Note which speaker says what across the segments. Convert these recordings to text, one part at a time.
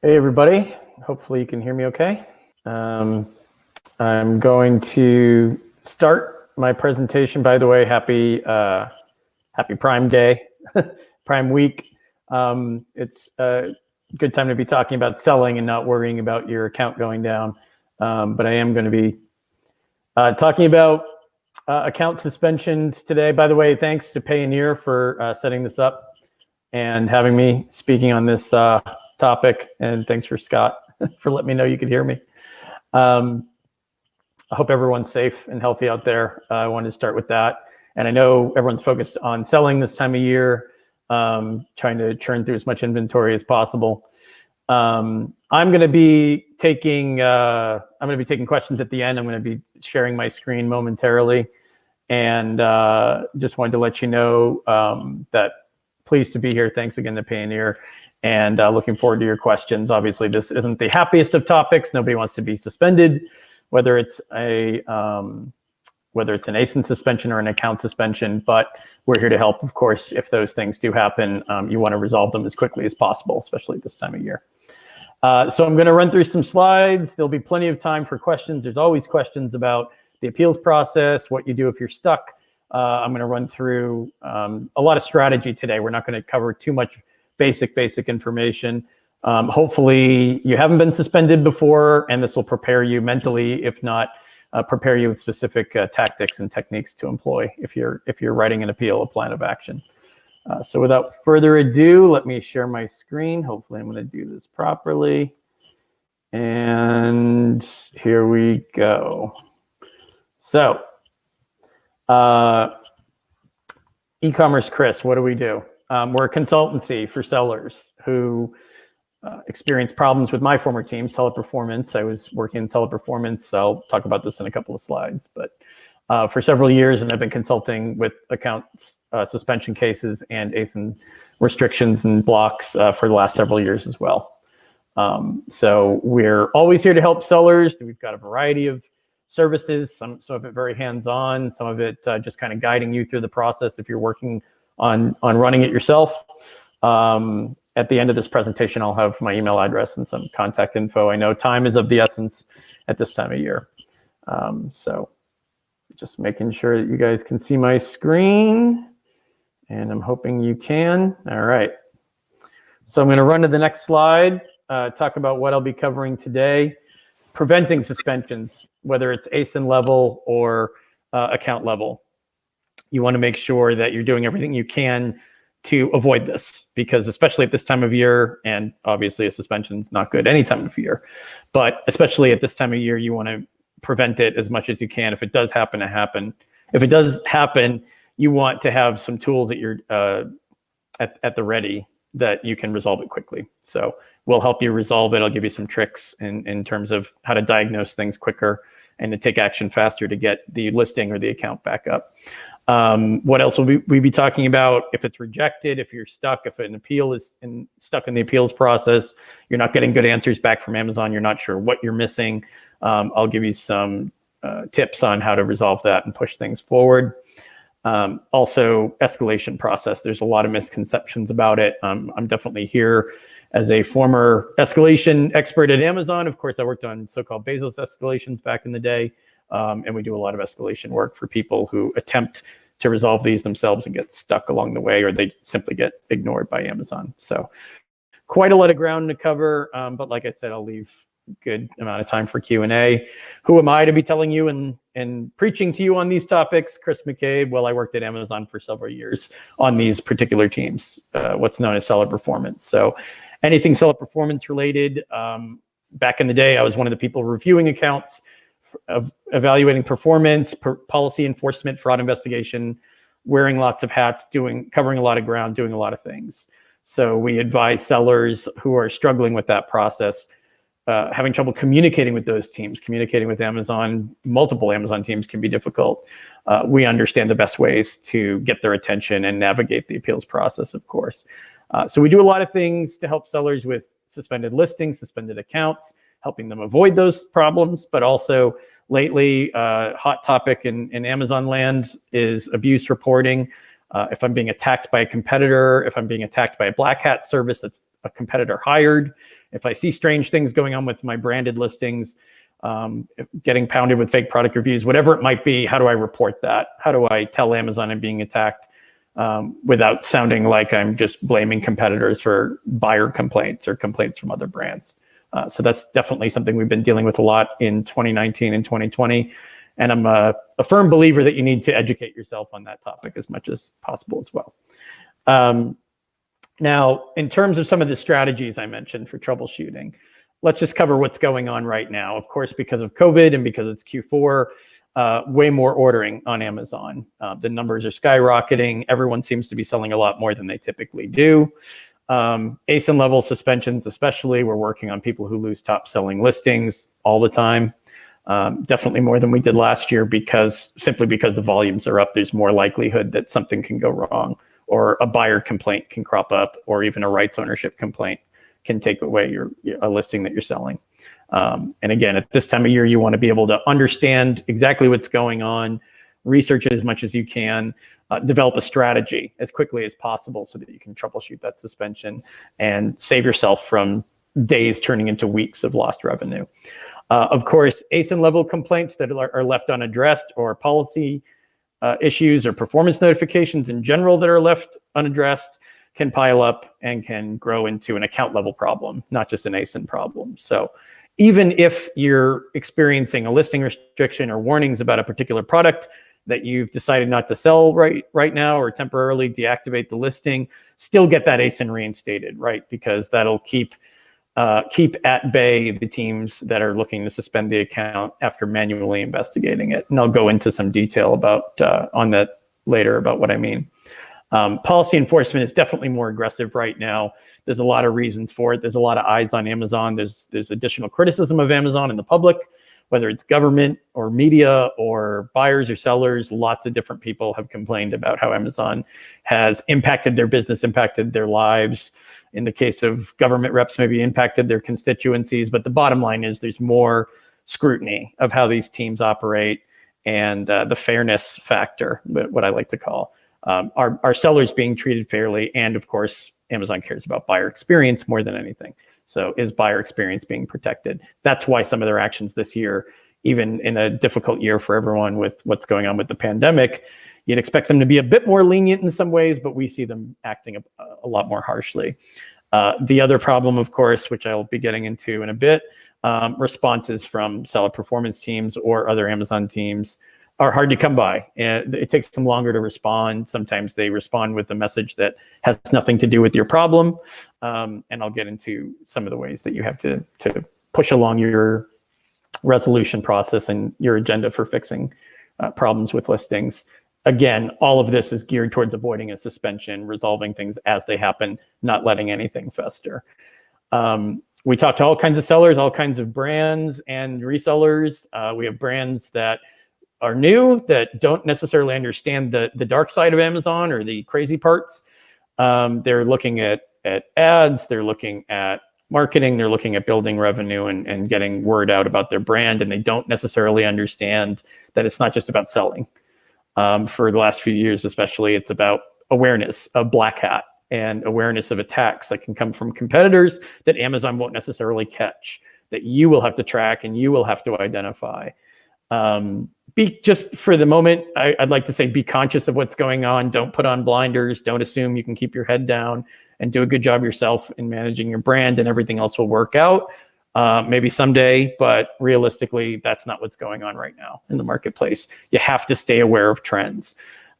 Speaker 1: Hey everybody, hopefully you can hear me okay. I'm going to start my presentation. By the way, happy Prime Day, Prime Week. It's a good time to be talking about selling and not worrying about your account going down. But I am going to be talking about account suspensions today. By the way, thanks to Payoneer for setting this up and having me speaking on this topic, and thanks for Scott for letting me know you could hear me. I hope everyone's safe and healthy out there. I wanted to start with that. And I know everyone's focused on selling this time of year, trying to churn through as much inventory as possible. I'm going to be taking questions at the end. I'm going to be sharing my screen momentarily, and just wanted to let you know that pleased to be here. Thanks again to Payoneer, and looking forward to your questions. Obviously, this isn't the happiest of topics. Nobody wants to be suspended, whether it's an ASIN suspension or an account suspension, but we're here to help. Of course, if those things do happen, you want to resolve them as quickly as possible, especially at this time of year. So I'm going to run through some slides. There'll be plenty of time for questions. There's always questions about the appeals process, what you do if you're stuck. I'm going to run through a lot of strategy today. We're not going to cover too much basic information. Hopefully you haven't been suspended before, and this will prepare you mentally, if not prepare you with specific tactics and techniques to employ if you're writing an appeal, a plan of action. So without further ado, let me share my screen. Hopefully I'm going to do this properly. And here we go. So ecommerceChris, what do we do? We're a consultancy for sellers who experience problems with my former team, Seller Performance. I was working in Seller Performance. So I'll talk about this in a couple of slides. But for several years, and I've been consulting with account suspension cases and ASIN restrictions and blocks for the last several years as well. So we're always here to help sellers. We've got a variety of services, some of it very hands-on, some of it just kind of guiding you through the process if you're working on running it yourself. At the end of this presentation, I'll have my email address and some contact info. I know time is of the essence at this time of year. So just making sure that you guys can see my screen, and I'm hoping you can. All right. So I'm going to run to the next slide, talk about what I'll be covering today. Preventing suspensions, whether it's ASIN level or account level. You want to make sure that you're doing everything you can to avoid this, because especially at this time of year, and obviously a suspension is not good any time of year, but especially at this time of year, you want to prevent it as much as you can if it does happen to happen. If it does happen, you want to have some tools that you're at the ready that you can resolve it quickly. So we'll help you resolve it. I'll give you some tricks in terms of how to diagnose things quicker and to take action faster to get the listing or the account back up. What else will we be talking about? If it's rejected, if you're stuck, if an appeal is stuck in the appeals process, you're not getting good answers back from Amazon, you're not sure what you're missing, I'll give you some tips on how to resolve that and push things forward. Also, escalation process. There's a lot of misconceptions about it. I'm definitely here as a former escalation expert at Amazon. Of course, I worked on so-called Bezos escalations back in the day. And we do a lot of escalation work for people who attempt to resolve these themselves and get stuck along the way, or they simply get ignored by Amazon. So quite a lot of ground to cover. But like I said, I'll leave a good amount of time for Q&A. Who am I to be telling you and preaching to you on these topics? Chris McCabe. Well, I worked at Amazon for several years on these particular teams, what's known as Seller Performance. So anything Seller Performance related, back in the day, I was one of the people reviewing accounts, of evaluating performance, policy enforcement, fraud investigation, wearing lots of hats, covering a lot of ground, doing a lot of things. So we advise sellers who are struggling with that process, having trouble communicating with those teams, communicating with Amazon. Multiple Amazon teams can be difficult. We understand the best ways to get their attention and navigate the appeals process, of course. So we do a lot of things to help sellers with suspended listings, suspended accounts, helping them avoid those problems. But also lately, hot topic in Amazon land is abuse reporting. If I'm being attacked by a competitor, if I'm being attacked by a black hat service that a competitor hired, If I see strange things going on with my branded listings, getting pounded with fake product reviews, whatever it might be, how do I report that? How do I tell Amazon I'm being attacked without sounding like I'm just blaming competitors for buyer complaints or complaints from other brands? So that's definitely something we've been dealing with a lot in 2019 and 2020. And I'm a firm believer that you need to educate yourself on that topic as much as possible as well. Now, in terms of some of the strategies I mentioned for troubleshooting, let's just cover what's going on right now. Of course, because of COVID and because it's Q4, way more ordering on Amazon. The numbers are skyrocketing. Everyone seems to be selling a lot more than they typically do. ASIN level suspensions, especially, we're working on people who lose top selling listings all the time. Definitely more than we did last year simply because the volumes are up. There's more likelihood that something can go wrong, or a buyer complaint can crop up, or even a rights ownership complaint can take away a listing that you're selling. And again, at this time of year, you want to be able to understand exactly what's going on, research it as much as you can, develop a strategy as quickly as possible so that you can troubleshoot that suspension and save yourself from days turning into weeks of lost revenue. Of course, ASIN level complaints that are left unaddressed, or policy issues or performance notifications in general that are left unaddressed, can pile up and can grow into an account level problem, not just an ASIN problem. So even if you're experiencing a listing restriction or warnings about a particular product that you've decided not to sell right now, or temporarily deactivate the listing, still get that ASIN reinstated, right? Because that'll keep at bay the teams that are looking to suspend the account after manually investigating it. And I'll go into some detail about on that later about what I mean. Policy enforcement is definitely more aggressive right now. There's a lot of reasons for it. There's a lot of eyes on Amazon. There's additional criticism of Amazon in the public, whether it's government or media or buyers or sellers. Lots of different people have complained about how Amazon has impacted their business, impacted their lives. In the case of government reps, maybe impacted their constituencies. But the bottom line is there's more scrutiny of how these teams operate, and the fairness factor, what I like to call. Are sellers being treated fairly? And of course, Amazon cares about buyer experience more than anything. So is buyer experience being protected? That's why some of their actions this year, even in a difficult year for everyone with what's going on with the pandemic, you'd expect them to be a bit more lenient in some ways, but we see them acting a lot more harshly. The other problem, of course, which I'll be getting into in a bit, responses from seller performance teams or other Amazon teams are hard to come by. And it takes them longer to respond. Sometimes they respond with a message that has nothing to do with your problem. And I'll get into some of the ways that you have to push along your resolution process and your agenda for fixing problems with listings. Again, all of this is geared towards avoiding a suspension, resolving things as they happen, not letting anything fester. We talk to all kinds of sellers, all kinds of brands and resellers. We have brands that are new, that don't necessarily understand the dark side of Amazon or the crazy parts. They're looking at ads, they're looking at marketing, they're looking at building revenue and getting word out about their brand, and they don't necessarily understand that it's not just about selling. For the last few years especially, it's about awareness of black hat and awareness of attacks that can come from competitors that Amazon won't necessarily catch, that you will have to track and you will have to identify. Just for the moment, I'd like to say be conscious of what's going on. Don't put on blinders. Don't assume you can keep your head down and do a good job yourself in managing your brand and everything else will work out. Maybe someday, but realistically, that's not what's going on right now in the marketplace. You have to stay aware of trends.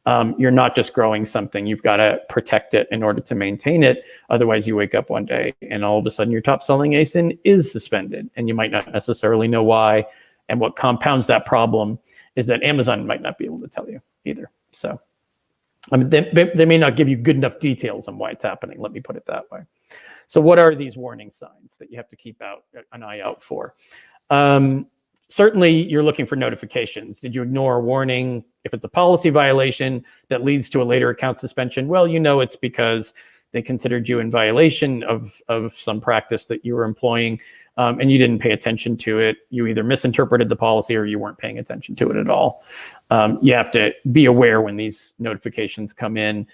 Speaker 1: You're not just growing something. You've got to protect it in order to maintain it. Otherwise, you wake up one day and all of a sudden your top selling ASIN is suspended and you might not necessarily know why. And what compounds that problem is that Amazon might not be able to tell you either. So I mean, they may not give you good enough details on why it's happening. Let me put it that way. So what are these warning signs that you have to keep an eye out for? Certainly, you're looking for notifications. Did you ignore a warning? If it's a policy violation that leads to a later account suspension, well, you know it's because they considered you in violation of some practice that you were employing, and you didn't pay attention to it. You either misinterpreted the policy or you weren't paying attention to it at all. You have to be aware when these notifications come in.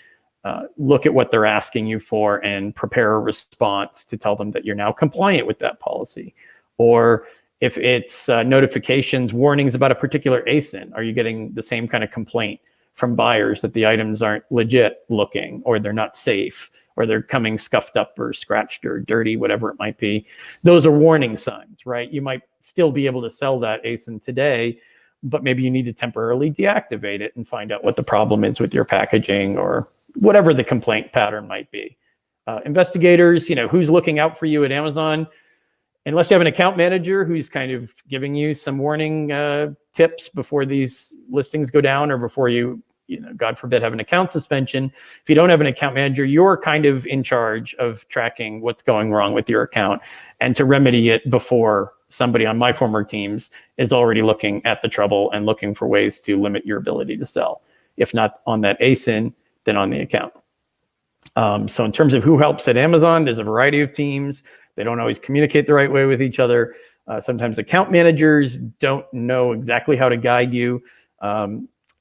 Speaker 1: look at what they're asking you for and prepare a response to tell them that you're now compliant with that policy. Or if it's notifications, warnings about a particular ASIN, are you getting the same kind of complaint from buyers that the items aren't legit looking, or they're not safe, or they're coming scuffed up or scratched or dirty, whatever it might be? Those are warning signs, right? You might still be able to sell that ASIN today, but maybe you need to temporarily deactivate it and find out what the problem is with your packaging or whatever the complaint pattern might be. Investigators, who's looking out for you at Amazon? Unless you have an account manager who's kind of giving you some warning tips before these listings go down, or before you, God forbid, have an account suspension. If you don't have an account manager, you're kind of in charge of tracking what's going wrong with your account and to remedy it before somebody on my former teams is already looking at the trouble and looking for ways to limit your ability to sell. If not on that ASIN, then on the account. So in terms of who helps at Amazon, there's a variety of teams. They don't always communicate the right way with each other. Sometimes account managers don't know exactly how to guide you.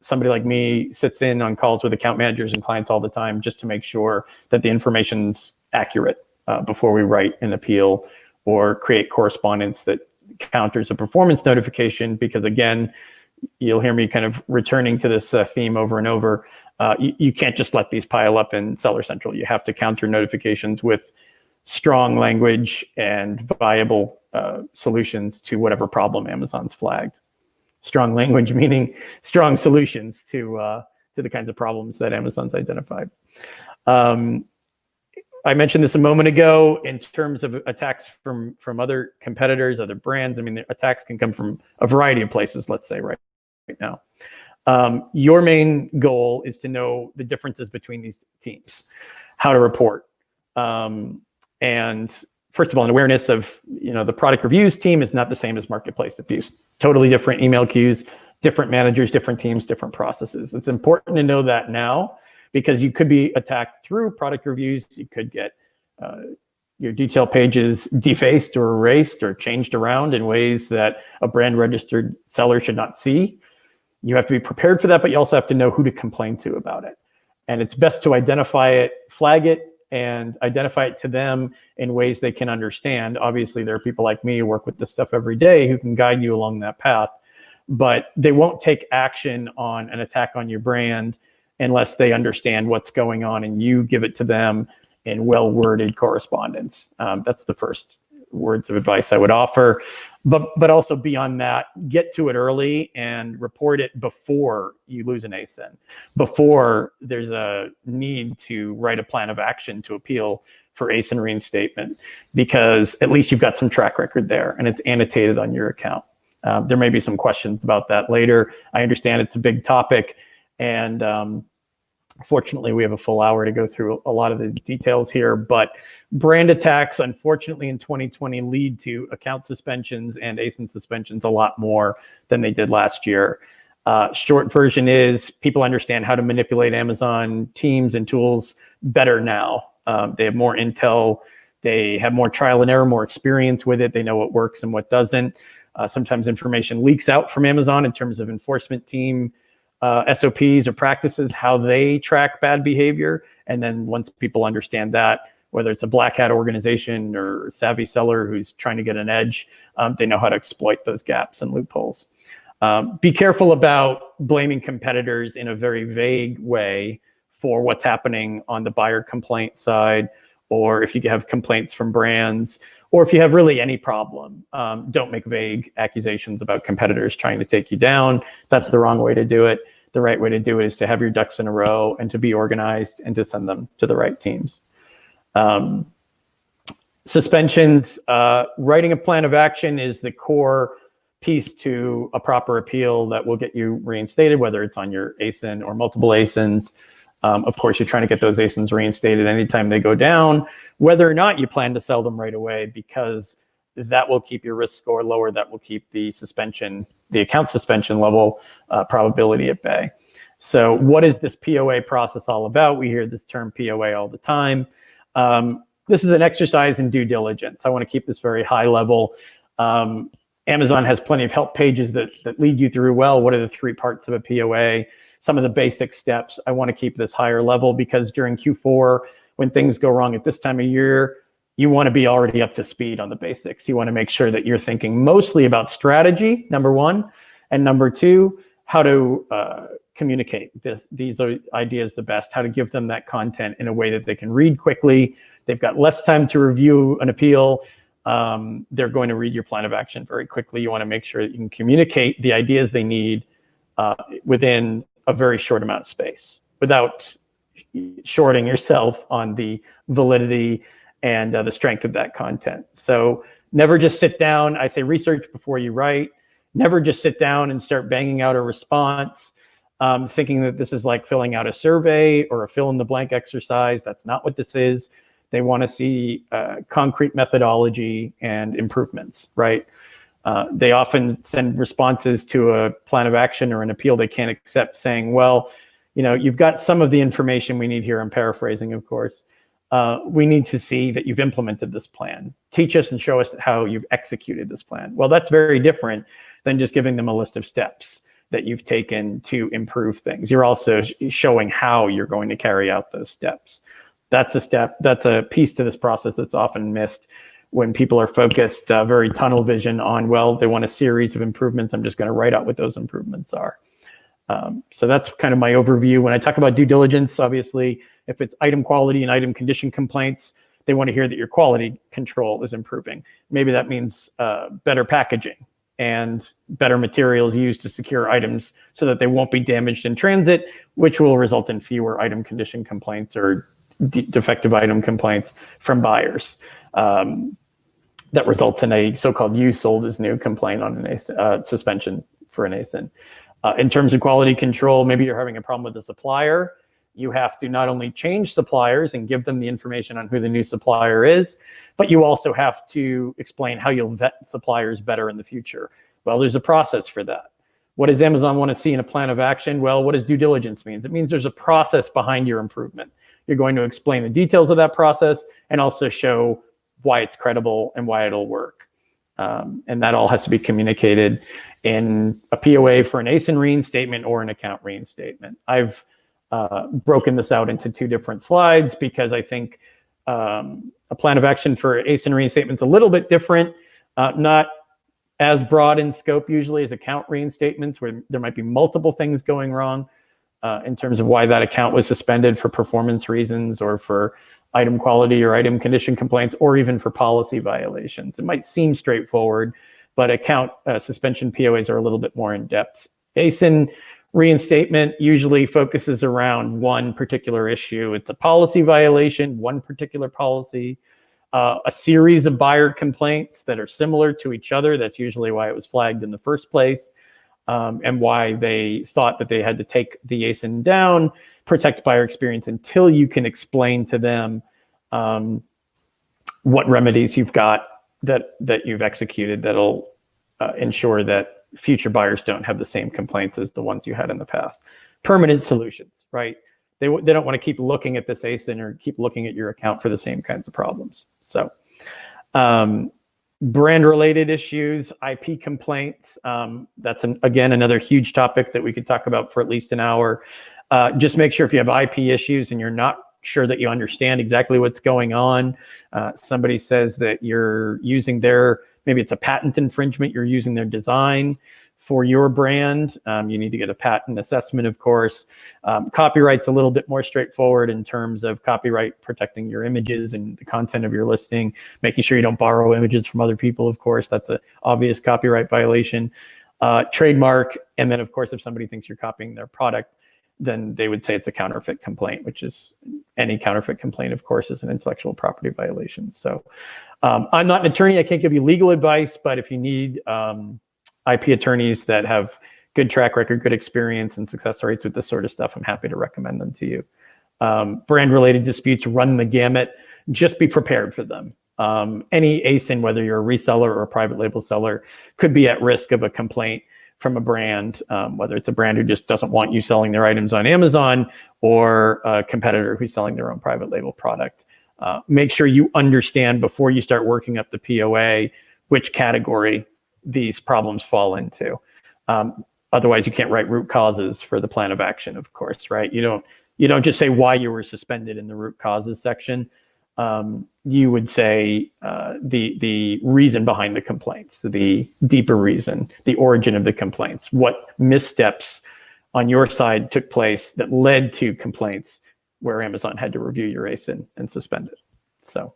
Speaker 1: Somebody like me sits in on calls with account managers and clients all the time just to make sure that the information's accurate before we write an appeal or create correspondence that counters a performance notification. Because again, you'll hear me kind of returning to this theme over and over. You can't just let these pile up in Seller Central. You have to counter notifications with strong language and viable solutions to whatever problem Amazon's flagged. Strong language meaning strong solutions to the kinds of problems that Amazon's identified. I mentioned this a moment ago in terms of attacks from other competitors, other brands. I mean, the attacks can come from a variety of places, let's say right now. Your main goal is to know the differences between these teams, how to report. And first of all, an awareness of, the product reviews team is not the same as marketplace abuse. Totally different email queues, different managers, different teams, different processes. It's important to know that now, because you could be attacked through product reviews. You could get your detail pages defaced or erased or changed around in ways that a brand registered seller should not see. You have to be prepared for that, but you also have to know who to complain to about it. And it's best to identify it, flag it, and identify it to them in ways they can understand. Obviously, there are people like me who work with this stuff every day who can guide you along that path, but they won't take action on an attack on your brand unless they understand what's going on and you give it to them in well-worded correspondence. That's the first words of advice I would offer. But also beyond that, get to it early and report it before you lose an ASIN, before there's a need to write a plan of action to appeal for ASIN reinstatement, because at least you've got some track record there and it's annotated on your account. There may be some questions about that later. I understand it's a big topic, and fortunately, we have a full hour to go through a lot of the details here, but brand attacks, unfortunately, in 2020 lead to account suspensions and ASIN suspensions a lot more than they did last year. Short version is people understand how to manipulate Amazon teams and tools better now. They have more intel. They have more trial and error, more experience with it. They know what works and what doesn't. Sometimes information leaks out from Amazon in terms of enforcement team SOPs or practices, how they track bad behavior. And then once people understand that, whether it's a black hat organization or a savvy seller who's trying to get an edge, they know how to exploit those gaps and loopholes. Be careful about blaming competitors in a very vague way for what's happening on the buyer complaint side, or if you have complaints from brands, or if you have really any problem. Don't make vague accusations about competitors trying to take you down. That's the wrong way to do it. The right way to do it is to have your ducks in a row and to be organized and to send them to the right teams. Suspensions, writing a plan of action is the core piece to a proper appeal that will get you reinstated, whether it's on your ASIN or multiple ASINs. Of course, you're trying to get those ASINs reinstated anytime they go down, whether or not you plan to sell them right away, because that will keep your risk score lower. That will keep the suspension, the account suspension level probability at bay. So what is this POA process all about? We hear this term POA all the time. This is an exercise in due diligence. I want to keep this very high level. Amazon has plenty of help pages that lead you through, well, what are the three parts of a POA? some of the basic steps. I want to keep this higher level because during Q4, when things go wrong at this time of year, you want to be already up to speed on the basics. You want to make sure that you're thinking mostly about strategy, number one, and number two, how to communicate these ideas the best, how to give them that content in a way that they can read quickly. They've got less time to review an appeal. They're going to read your plan of action very quickly. You want to make sure that you can communicate the ideas they need within a very short amount of space without shorting yourself on the validity and the strength of that content. So never just sit down. I say research before you write. Never just sit down and start banging out a response, thinking that this is like filling out a survey or a fill in the blank exercise. That's not what this is. They want to see concrete methodology and improvements, right? They often send responses to a plan of action or an appeal they can't accept saying, well, you've got some of the information we need here. I'm paraphrasing, of course. We need to see that you've implemented this plan. Teach us and show us how you've executed this plan. Well, that's very different than just giving them a list of steps that you've taken to improve things. You're also showing how you're going to carry out those steps. That's a piece to this process that's often missed when people are focused very tunnel vision on, well, they want a series of improvements. I'm just going to write out what those improvements are. So that's kind of my overview. When I talk about due diligence, obviously, if it's item quality and item condition complaints, they want to hear that your quality control is improving. Maybe that means better packaging and better materials used to secure items so that they won't be damaged in transit, which will result in fewer item condition complaints or defective item complaints from buyers. That results in a so-called used sold as new complaint on an suspension for an ASIN. In terms of quality control, maybe you're having a problem with a supplier. You have to not only change suppliers and give them the information on who the new supplier is, but you also have to explain how you'll vet suppliers better in the future. Well, there's a process for that. What does Amazon want to see in a plan of action? Well, what does due diligence mean? It means there's a process behind your improvement. You're going to explain the details of that process and also show why it's credible and why it'll work. And that all has to be communicated in a POA for an ASIN reinstatement or an account reinstatement. I've broken this out into two different slides because I think a plan of action for ASIN reinstatement is a little bit different, not as broad in scope usually as account reinstatements, where there might be multiple things going wrong in terms of why that account was suspended for performance reasons or for item quality or item condition complaints, or even for policy violations. It might seem straightforward, but account suspension POAs are a little bit more in depth. ASIN reinstatement usually focuses around one particular issue. It's a policy violation, one particular policy, a series of buyer complaints that are similar to each other. That's usually why it was flagged in the first place, and why they thought that they had to take the ASIN down, protect buyer experience until you can explain to them what remedies you've got that you've executed that'll ensure that future buyers don't have the same complaints as the ones you had in the past. Permanent solutions, right? They don't want to keep looking at this ASIN or keep looking at your account for the same kinds of problems. So brand-related issues, IP complaints, that's again another huge topic that we could talk about for at least an hour. Just make sure if you have IP issues and you're not sure that you understand exactly what's going on, somebody says that you're using maybe it's a patent infringement, you're using their design for your brand. You need to get a patent assessment, of course. Copyright's a little bit more straightforward in terms of copyright protecting your images and the content of your listing, making sure you don't borrow images from other people, of course. That's an obvious copyright violation. Trademark, and then, of course, if somebody thinks you're copying their product, then they would say it's a counterfeit complaint, which is any counterfeit complaint, of course, is an intellectual property violation. So I'm not an attorney. I can't give you legal advice, but if you need IP attorneys that have good track record, good experience, and success rates with this sort of stuff, I'm happy to recommend them to you. Brand-related disputes run the gamut. Just be prepared for them. Any ASIN, whether you're a reseller or a private label seller, could be at risk of a complaint from a brand, whether it's a brand who just doesn't want you selling their items on Amazon or a competitor who's selling their own private label product. Make sure you understand before you start working up the POA which category these problems fall into. Otherwise, you can't write root causes for the plan of action, of course, right? You don't just say why you were suspended in the root causes section. You would say the reason behind the complaints, the deeper reason, the origin of the complaints, what missteps on your side took place that led to complaints where Amazon had to review your ASIN and suspend it. So,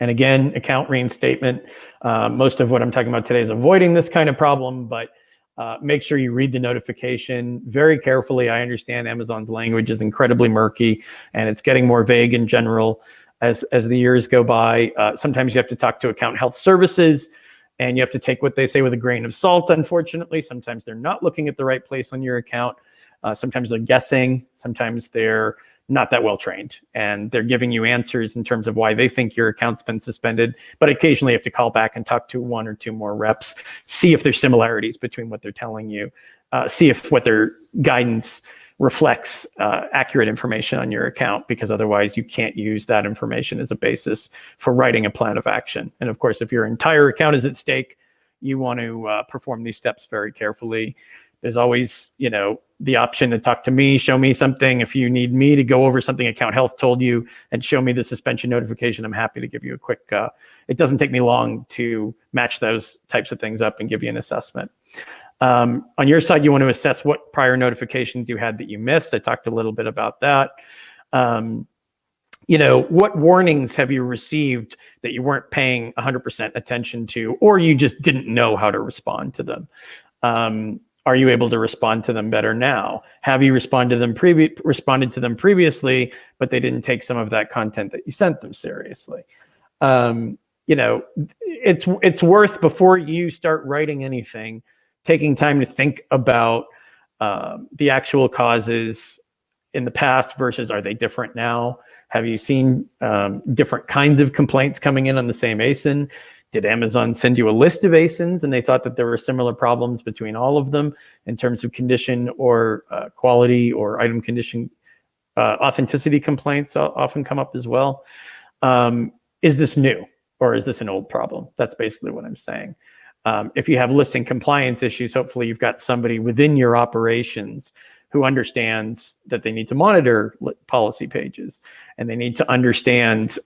Speaker 1: and again, account reinstatement. Most of what I'm talking about today is avoiding this kind of problem, but make sure you read the notification very carefully. I understand Amazon's language is incredibly murky and it's getting more vague in general as the years go by. Sometimes you have to talk to account health services and you have to take what they say with a grain of salt, unfortunately. Sometimes they're not looking at the right place on your account. Sometimes they're guessing. Sometimes they're not that well trained and they're giving you answers in terms of why they think your account's been suspended. But occasionally you have to call back and talk to one or two more reps, see if there's similarities between what they're telling you, see if what their guidance reflects accurate information on your account, because otherwise you can't use that information as a basis for writing a plan of action. And of course, if your entire account is at stake, you want to perform these steps very carefully. There's always, the option to talk to me, show me something. If you need me to go over something account health told you and show me the suspension notification, I'm happy to give you a quick, it doesn't take me long to match those types of things up and give you an assessment. On your side, you want to assess what prior notifications you had that you missed. I talked a little bit about that. What warnings have you received that you weren't paying 100% attention to, or you just didn't know how to respond to them? Are you able to respond to them better now? Have you responded to them previously, but they didn't take some of that content that you sent them seriously? It's worth, before you start writing anything, taking time to think about the actual causes in the past versus are they different now? Have you seen different kinds of complaints coming in on the same ASIN? Did Amazon send you a list of ASINs and they thought that there were similar problems between all of them in terms of condition or quality or item condition? Authenticity complaints often come up as well. Is this new or is this an old problem? That's basically what I'm saying. If you have listing compliance issues, hopefully you've got somebody within your operations who understands that they need to monitor policy pages and they need to understand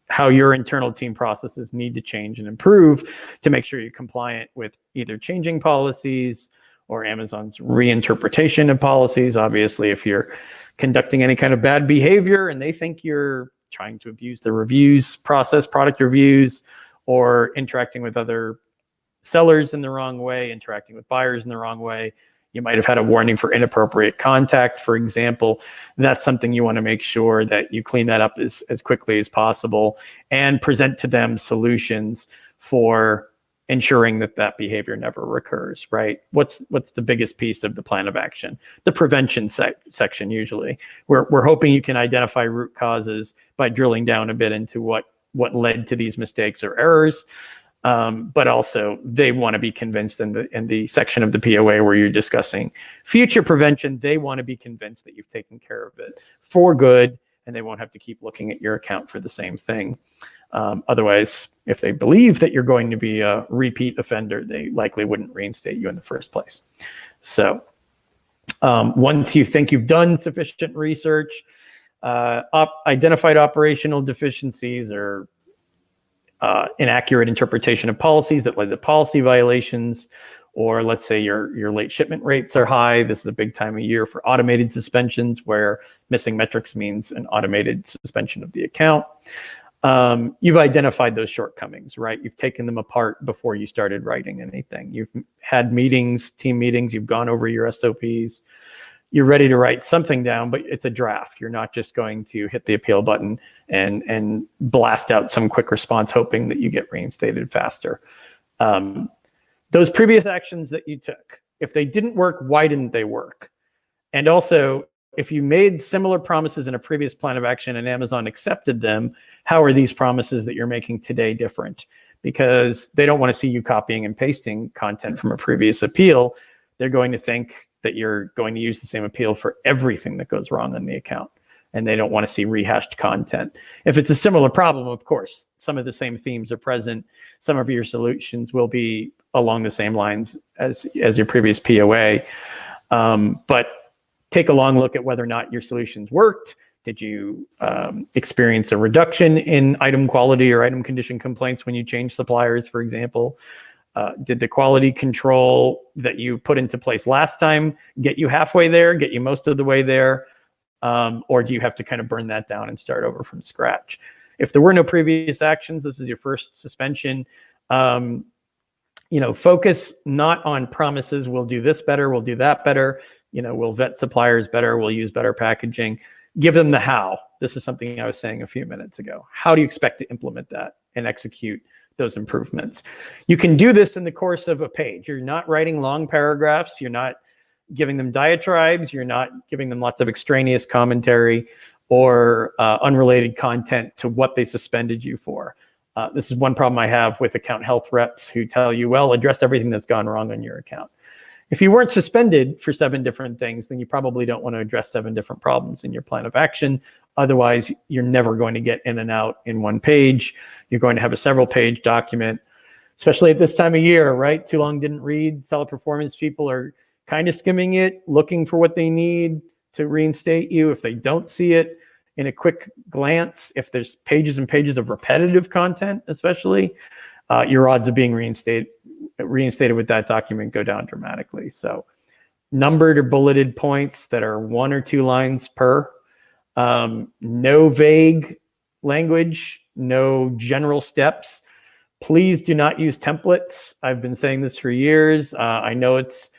Speaker 1: how your internal team processes need to change and improve to make sure you're compliant with either changing policies or Amazon's reinterpretation of policies. Obviously, if you're conducting any kind of bad behavior and they think you're trying to abuse the reviews process, product reviews, or interacting with other sellers in the wrong way, interacting with buyers in the wrong way, you might have had a warning for inappropriate contact, for example. That's something you want to make sure that you clean that up as quickly as possible and present to them solutions for ensuring that behavior never recurs, right? What's the biggest piece of the plan of action? The prevention section, usually. We're hoping you can identify root causes by drilling down a bit into what led to these mistakes or errors. But also they want to be convinced in the section of the POA where you're discussing future prevention, they want to be convinced that you've taken care of it for good and they won't have to keep looking at your account for the same thing. Otherwise, if they believe that you're going to be a repeat offender, they likely wouldn't reinstate you in the first place. So once you think you've done sufficient research, identified operational deficiencies or inaccurate interpretation of policies that led to policy violations, or let's say your late shipment rates are high. This is a big time of year for automated suspensions where missing metrics means an automated suspension of the account. You've identified those shortcomings, right? You've taken them apart before you started writing anything. You've had meetings, team meetings, you've gone over your SOPs. You're ready to write something down, but it's a draft. You're not just going to hit the appeal button and blast out some quick response hoping that you get reinstated faster. Those previous actions that you took, if they didn't work, why didn't they work? And also, if you made similar promises in a previous plan of action and Amazon accepted them, how are these promises that you're making today different? Because they don't want to see you copying and pasting content from a previous appeal. They're going to think that you're going to use the same appeal for everything that goes wrong on the account. and they don't want to see rehashed content. If it's a similar problem, of course, some of the same themes are present. Some of your solutions will be along the same lines as your previous POA. But take a long look at whether or not your solutions worked. Did you experience a reduction in item quality or item condition complaints when you changed suppliers, for example? Did the quality control that you put into place last time get you halfway there, get you most of the way there? Or do you have to kind of burn that down and start over from scratch? If there were no previous actions, this is your first suspension. Focus not on promises. We'll do this better. We'll do that better. We'll vet suppliers better. We'll use better packaging. Give them the how. This is something I was saying a few minutes ago. How do you expect to implement that and execute those improvements? You can do this in the course of a page. You're not writing long paragraphs. You're not giving them diatribes. You're not giving them lots of extraneous commentary or unrelated content to what they suspended you for. This is one problem I have with account health reps who tell you, well, address everything that's gone wrong on your account. If you weren't suspended for 7 different things, then you probably don't want to address 7 different problems in your plan of action. Otherwise, you're never going to get in and out in one page. You're going to have a several page document, especially at this time of year, right? Too long didn't read. Seller performance people are kind of skimming it, looking for what they need to reinstate you. If they don't see it in a quick glance, if there's pages and pages of repetitive content, especially, your odds of being reinstated with that document go down dramatically. So numbered or bulleted points that are 1 or 2 lines per, no vague language, no general steps. Please do not use templates. I've been saying this for years. I know it's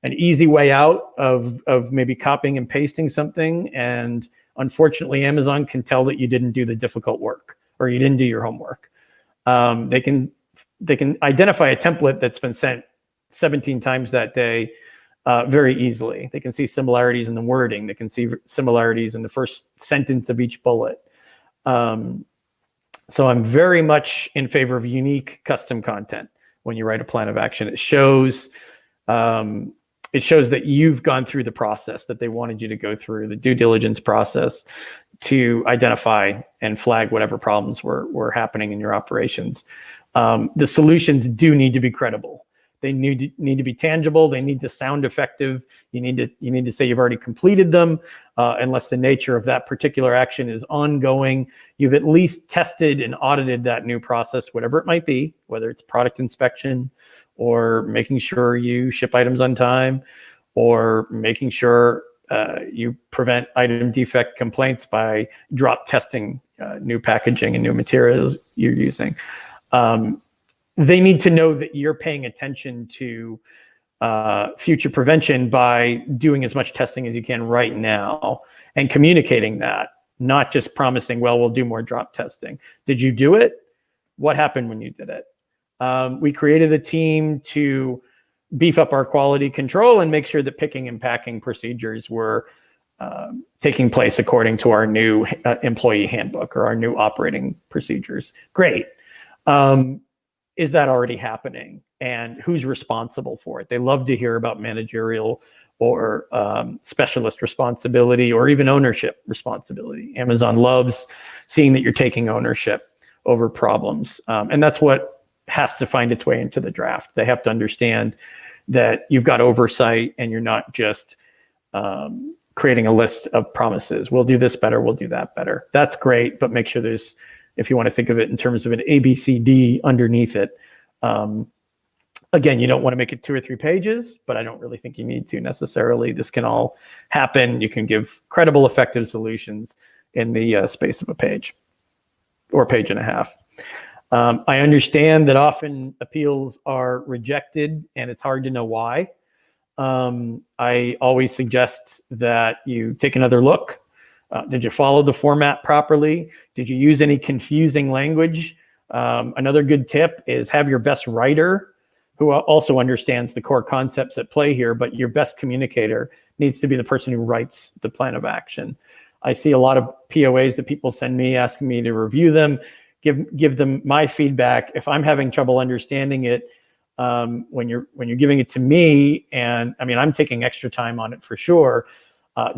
Speaker 1: an easy way out of maybe copying and pasting something. And unfortunately, Amazon can tell that you didn't do the difficult work or you didn't do your homework. They can identify a template that's been sent 17 times that day very easily. They can see similarities in the wording. They can see similarities in the first sentence of each bullet. So I'm very much in favor of unique custom content when you write a plan of action. It shows that you've gone through the process that they wanted you to go through, the due diligence process to identify and flag whatever problems were happening in your operations. The solutions do need to be credible. They need to be tangible. They need to sound effective. You need to say you've already completed them, unless the nature of that particular action is ongoing. You've at least tested and audited that new process, whatever it might be, whether it's product inspection or making sure you ship items on time, or making sure you prevent item defect complaints by drop testing new packaging and new materials you're using. They need to know that you're paying attention to future prevention by doing as much testing as you can right now and communicating that, not just promising, well, we'll do more drop testing. Did you do it? What happened when you did it? We created a team to beef up our quality control and make sure that picking and packing procedures were taking place according to our new employee handbook or our new operating procedures. Great. Is that already happening? And who's responsible for it? They love to hear about managerial or specialist responsibility or even ownership responsibility. Amazon loves seeing that you're taking ownership over problems. And that's what has to find its way into the draft. They have to understand that you've got oversight and you're not just creating a list of promises. We'll do this better, we'll do that better. That's great, but make sure there's, if you want to think of it in terms of an ABCD underneath it. Again, you don't want to make it 2 or 3 pages, but I don't really think you need to necessarily. This can all happen. You can give credible, effective solutions in the space of a page or page and a half. I understand that often appeals are rejected and it's hard to know why. I always suggest that you take another look. Did you follow the format properly? Did you use any confusing language? Another good tip is have your best writer, who also understands the core concepts at play here, but your best communicator needs to be the person who writes the plan of action. I see a lot of POAs that people send me asking me to review them, give them my feedback. If I'm having trouble understanding it, when you're giving it to me, and I mean, I'm taking extra time on it for sure,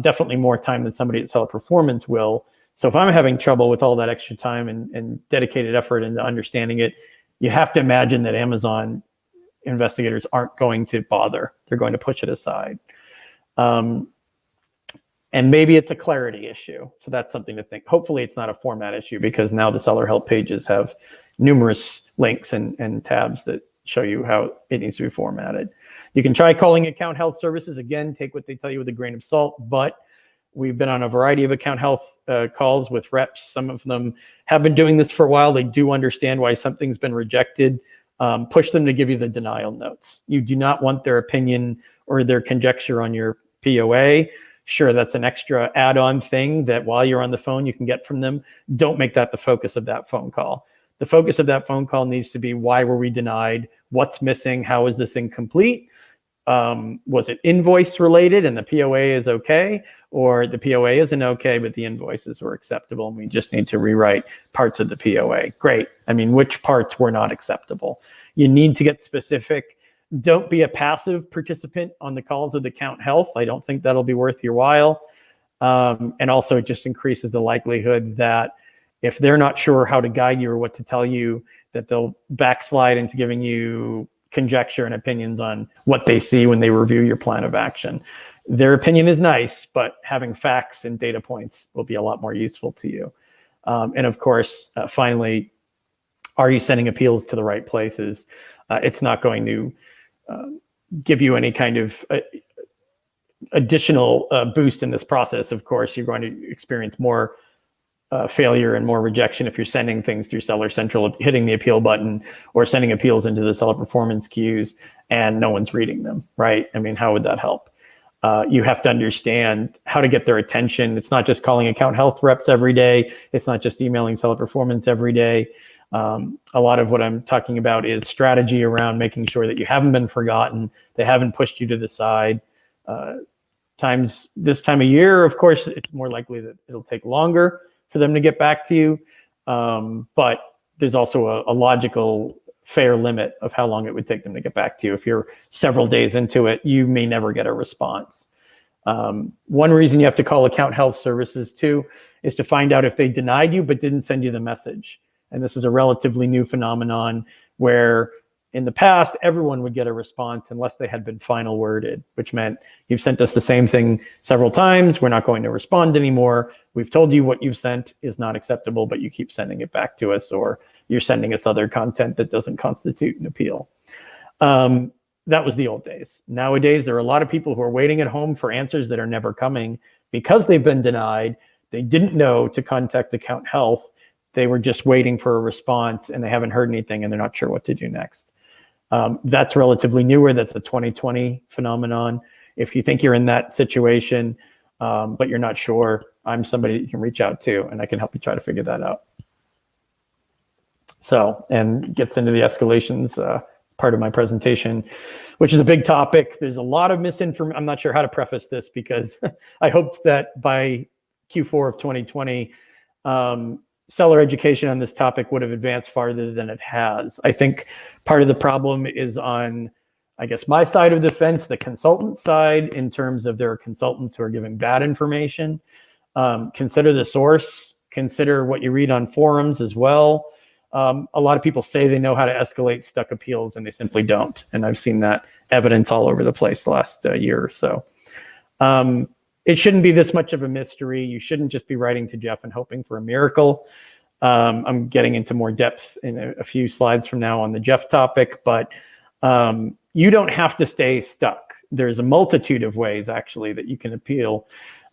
Speaker 1: definitely more time than somebody at Seller Performance will. So if I'm having trouble with all that extra time and dedicated effort into understanding it, you have to imagine that Amazon investigators aren't going to bother. They're going to push it aside. And maybe it's a clarity issue. So that's something to think. Hopefully it's not a format issue, because now the seller help pages have numerous links and tabs that show you how it needs to be formatted. You can try calling account health services. Again, take what they tell you with a grain of salt, but we've been on a variety of account health calls with reps. Some of them have been doing this for a while. They do understand why something's been rejected. Push them to give you the denial notes. You do not want their opinion or their conjecture on your POA. Sure, that's an extra add-on thing that while you're on the phone you can get from them. Don't make that the focus of that phone call. The focus of that phone call needs to be, why were we denied? What's missing? How is this incomplete? Was it invoice related and the POA is okay? Or the POA isn't okay, but the invoices were acceptable and we just need to rewrite parts of the POA? Great. I mean, which parts were not acceptable? You need to get specific. Don't be a passive participant on the calls of account health. I don't think that'll be worth your while. And also it just increases the likelihood that if they're not sure how to guide you or what to tell you, that they'll backslide into giving you conjecture and opinions on what they see when they review your plan of action. Their opinion is nice, but having facts and data points will be a lot more useful to you. And of course, finally, are you sending appeals to the right places? It's not going to give you any kind of additional boost in this process. Of course, you're going to experience more failure and more rejection if you're sending things through Seller Central, hitting the appeal button, or sending appeals into the Seller Performance queues and no one's reading them, right? I mean, how would that help? You have to understand how to get their attention. It's not just calling account health reps every day. It's not just emailing Seller Performance every day. A lot of what I'm talking about is strategy around making sure that you haven't been forgotten, they haven't pushed you to the side. This time of year, of course, it's more likely that it'll take longer for them to get back to you. But there's also a logical, fair limit of how long it would take them to get back to you. If you're several days into it, you may never get a response. One reason you have to call account health services too is to find out if they denied you but didn't send you the message. And this is a relatively new phenomenon where in the past, everyone would get a response unless they had been final worded, which meant you've sent us the same thing several times. We're not going to respond anymore. We've told you what you've sent is not acceptable, but you keep sending it back to us, or you're sending us other content that doesn't constitute an appeal. That was the old days. Nowadays, there are a lot of people who are waiting at home for answers that are never coming because they've been denied. They didn't know to contact account health. They were just waiting for a response and they haven't heard anything and they're not sure what to do next. That's relatively newer. That's a 2020 phenomenon. If you think you're in that situation, but you're not sure, I'm somebody that you can reach out to and I can help you try to figure that out. So, and gets into the escalations part of my presentation, which is a big topic. There's a lot of misinformation. I'm not sure how to preface this because I hoped that by Q4 of 2020, seller education on this topic would have advanced farther than it has. I think part of the problem is on, I guess, my side of the fence, the consultant side, in terms of there are consultants who are giving bad information. Consider the source, consider what you read on forums as well. A lot of people say they know how to escalate stuck appeals and they simply don't. And I've seen that evidence all over the place the last year or so. It shouldn't be this much of a mystery. You shouldn't just be writing to Jeff and hoping for a miracle. I'm getting into more depth in a few slides from now on the Jeff topic, but you don't have to stay stuck. There's a multitude of ways actually that you can appeal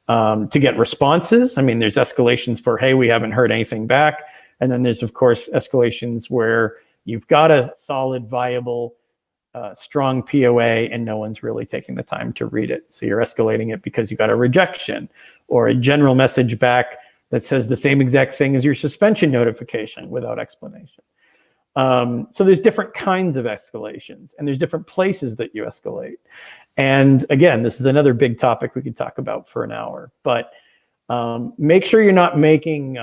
Speaker 1: to get responses. I mean, there's escalations for, hey, we haven't heard anything back. And then there's, of course, escalations where you've got a solid, viable, strong POA and no one's really taking the time to read it. So you're escalating it because you got a rejection or a general message back that says the same exact thing as your suspension notification without explanation. So there's different kinds of escalations and there's different places that you escalate. And again, this is another big topic we could talk about for an hour, but make sure you're not making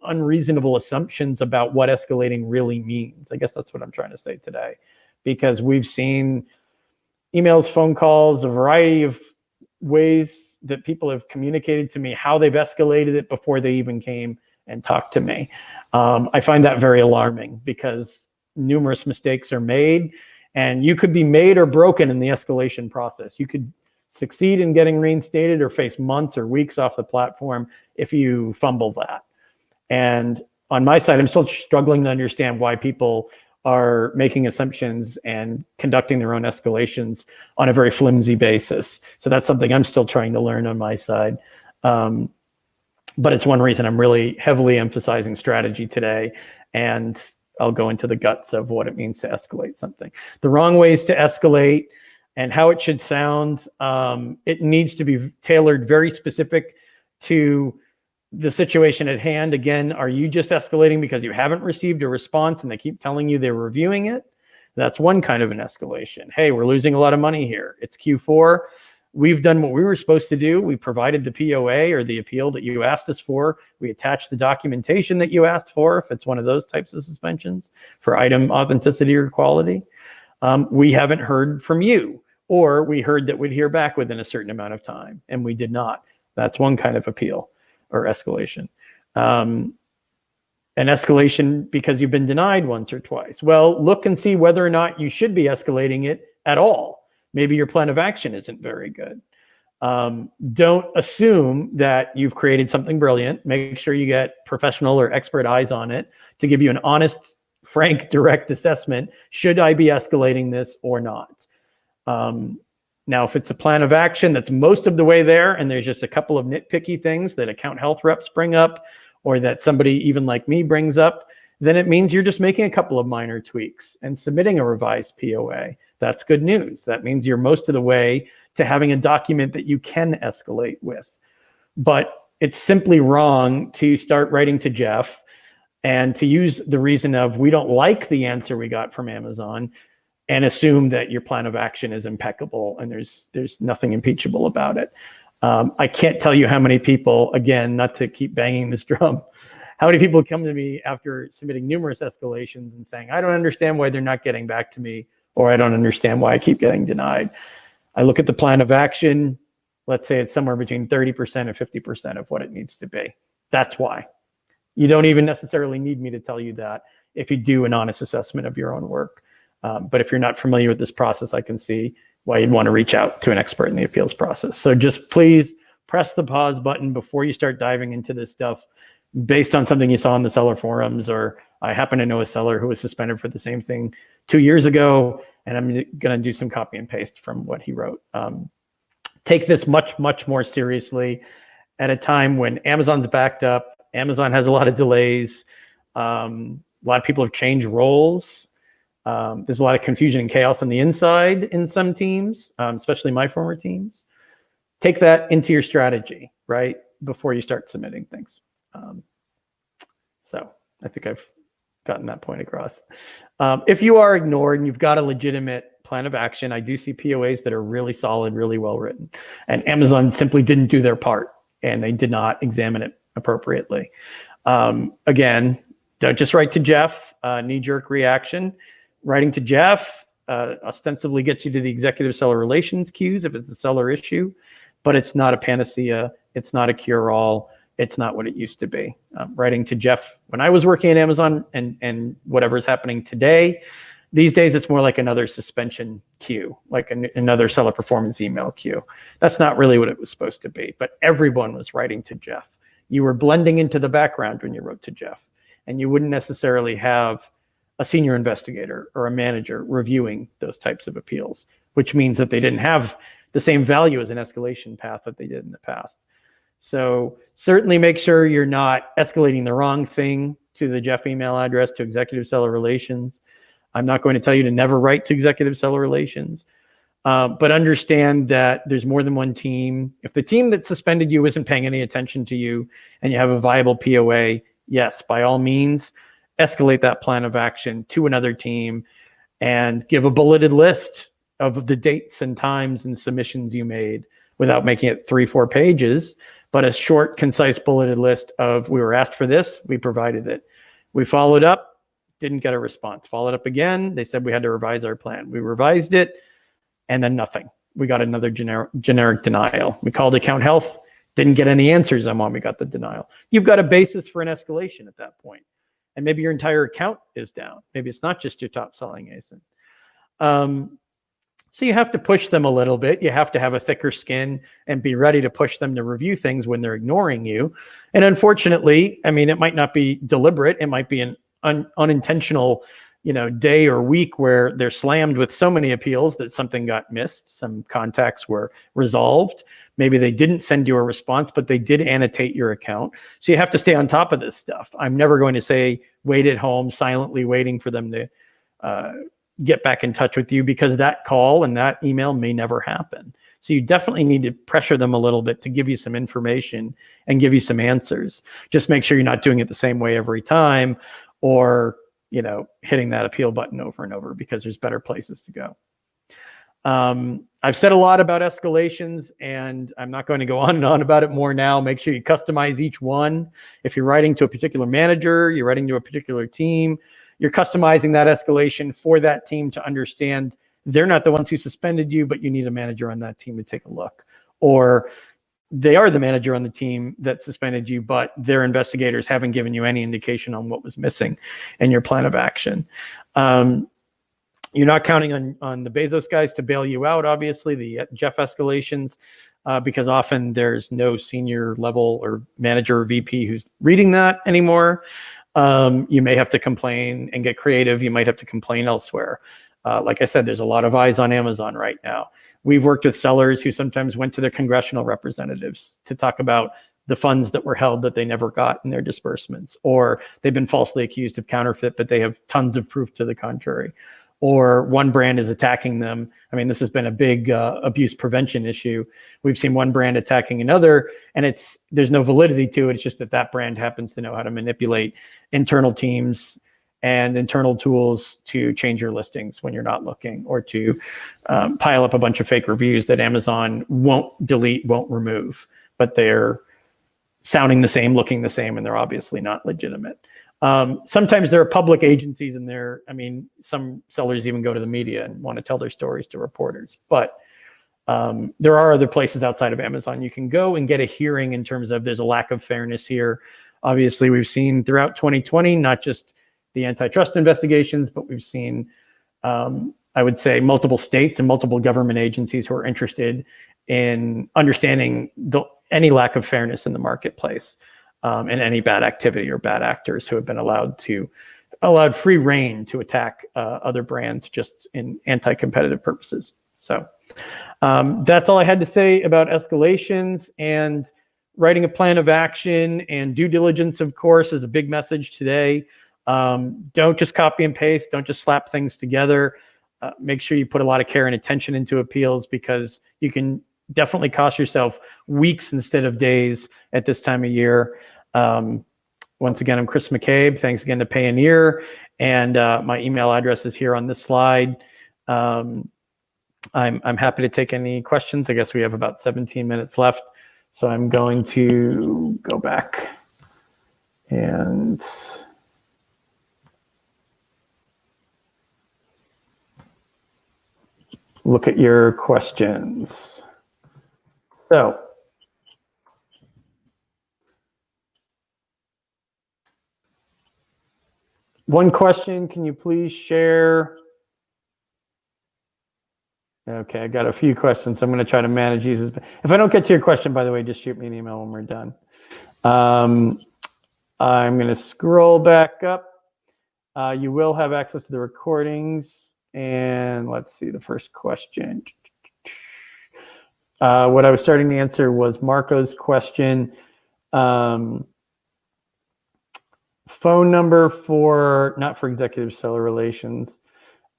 Speaker 1: unreasonable assumptions about what escalating really means. I guess that's what I'm trying to say today, because we've seen emails, phone calls, a variety of ways that people have communicated to me how they've escalated it before they even came and talked to me. I find that very alarming because numerous mistakes are made, and you could be made or broken in the escalation process. You could succeed in getting reinstated or face months or weeks off the platform if you fumble that. And on my side, I'm still struggling to understand why people are making assumptions and conducting their own escalations on a very flimsy basis. So that's something I'm still trying to learn on my side. But it's one reason I'm really heavily emphasizing strategy today. And I'll go into the guts of what it means to escalate something. The wrong ways to escalate and how it should sound, it needs to be tailored very specific to the situation at hand. Again, are you just escalating because you haven't received a response and they keep telling you they're reviewing it? That's one kind of an escalation. Hey, we're losing a lot of money here. It's Q4. We've done what we were supposed to do. We provided the POA or the appeal that you asked us for. We attached the documentation that you asked for, if it's one of those types of suspensions for item authenticity or quality. We haven't heard from you, or we heard that we'd hear back within a certain amount of time, and we did not. That's one kind of appeal or escalation. An escalation because you've been denied once or twice. Well, look and see whether or not you should be escalating it at all. Maybe your plan of action isn't very good. Don't assume that you've created something brilliant. Make sure you get professional or expert eyes on it to give you an honest, frank, direct assessment. Should I be escalating this or not? Now, if it's a plan of action that's most of the way there and there's just a couple of nitpicky things that account health reps bring up or that somebody even like me brings up, then it means you're just making a couple of minor tweaks and submitting a revised POA. That's good news. That means you're most of the way to having a document that you can escalate with. But it's simply wrong to start writing to Jeff and to use the reason of we don't like the answer we got from Amazon and assume that your plan of action is impeccable and there's nothing impeachable about it. I can't tell you how many people, again, not to keep banging this drum, how many people come to me after submitting numerous escalations and saying, I don't understand why they're not getting back to me, or I don't understand why I keep getting denied. I look at the plan of action, let's say it's somewhere between 30% and 50% of what it needs to be. That's why. You don't even necessarily need me to tell you that if you do an honest assessment of your own work. But if you're not familiar with this process, I can see why you'd want to reach out to an expert in the appeals process. So just please press the pause button before you start diving into this stuff based on something you saw in the seller forums, or I happen to know a seller who was suspended for the same thing 2 years ago, and I'm going to do some copy and paste from what he wrote. Take this much, much more seriously at a time when Amazon's backed up. Amazon has a lot of delays. A lot of people have changed roles. There's a lot of confusion and chaos on the inside in some teams, especially my former teams. Take that into your strategy, right, before you start submitting things. So I think I've gotten that point across. If you are ignored and you've got a legitimate plan of action, I do see POAs that are really solid, really well written. And Amazon simply didn't do their part and they did not examine it appropriately. Again, don't just write to Jeff, knee-jerk reaction. Writing to Jeff ostensibly gets you to the executive seller relations queues if it's a seller issue, but it's not a panacea. It's not a cure-all. It's not what it used to be. Writing to Jeff when I was working at Amazon and whatever's happening today, these days it's more like another suspension queue, like another seller performance email queue. That's not really what it was supposed to be, but everyone was writing to Jeff. You were blending into the background when you wrote to Jeff, and you wouldn't necessarily have a senior investigator or a manager reviewing those types of appeals, which means that they didn't have the same value as an escalation path that they did in the past. So certainly make sure you're not escalating the wrong thing to the Jeff email address to executive seller relations. I'm not going to tell you to never write to executive seller relations, but understand that there's more than one team. If the team that suspended you isn't paying any attention to you and you have a viable POA, yes, by all means, escalate that plan of action to another team and give a bulleted list of the dates and times and submissions you made without making it 3-4 pages, but a short, concise bulleted list of we were asked for this, we provided it. We followed up, didn't get a response. Followed up again, they said we had to revise our plan. We revised it, and then nothing. we got another generic denial. We called account health, didn't get any answers on when we got the denial. You've got a basis for an escalation at that point. And maybe your entire account is down. Maybe it's not just your top selling ASIN. So you have to push them a little bit. You have to have a thicker skin and be ready to push them to review things when they're ignoring you. And unfortunately, I mean, it might not be deliberate. It might be an unintentional, day or week where they're slammed with so many appeals that something got missed. Some contacts were resolved. Maybe they didn't send you a response, but they did annotate your account. So you have to stay on top of this stuff. I'm never going to say wait at home, silently waiting for them to get back in touch with you, because that call and that email may never happen. So you definitely need to pressure them a little bit to give you some information and give you some answers. Just make sure you're not doing it the same way every time, or, hitting that appeal button over and over, because there's better places to go. I've said a lot about escalations, and I'm not going to go on and on about it more now. Make sure you customize each one. If you're writing to a particular manager, you're writing to a particular team, you're customizing that escalation for that team to understand they're not the ones who suspended you, but you need a manager on that team to take a look. Or they are the manager on the team that suspended you, but their investigators haven't given you any indication on what was missing in your plan of action. You're not counting on the Bezos guys to bail you out, obviously, the Jeff escalations, because often there's no senior level or manager or VP who's reading that anymore. You may have to complain and get creative. You might have to complain elsewhere. Like I said, there's a lot of eyes on Amazon right now. We've worked with sellers who sometimes went to their congressional representatives to talk about the funds that were held that they never got in their disbursements, or they've been falsely accused of counterfeit, but they have tons of proof to the contrary. Or one brand is attacking them. I mean, this has been a big abuse prevention issue. We've seen one brand attacking another, and there's no validity to it. It's just that brand happens to know how to manipulate internal teams and internal tools to change your listings when you're not looking, or to pile up a bunch of fake reviews that Amazon won't delete, won't remove, but they're sounding the same, looking the same, and they're obviously not legitimate. Sometimes there are public agencies in there. I mean, some sellers even go to the media and want to tell their stories to reporters. But there are other places outside of Amazon you can go and get a hearing in terms of there's a lack of fairness here. Obviously, we've seen throughout 2020, not just the antitrust investigations, but we've seen, I would say, multiple states and multiple government agencies who are interested in understanding any lack of fairness in the marketplace. And any bad activity or bad actors who have been allowed free reign to attack other brands just in anti-competitive purposes. So that's all I had to say about escalations. And writing a plan of action and due diligence, of course, is a big message today. Don't just copy and paste. Don't just slap things together. Make sure you put a lot of care and attention into appeals, because you can definitely cost yourself weeks instead of days at this time of year. Once again, I'm Chris McCabe. Thanks again to Payoneer. And my email address is here on this slide. I'm happy to take any questions. I guess we have about 17 minutes left. So I'm going to go back and look at your questions. So, one question, can you please share? Okay, I got a few questions. I'm going to try to manage these. If I don't get to your question, by the way, just shoot me an email when we're done. I'm going to scroll back up. You will have access to the recordings. And let's see, the first question. What I was starting to answer was Marco's question. Phone number for, not for executive seller relations,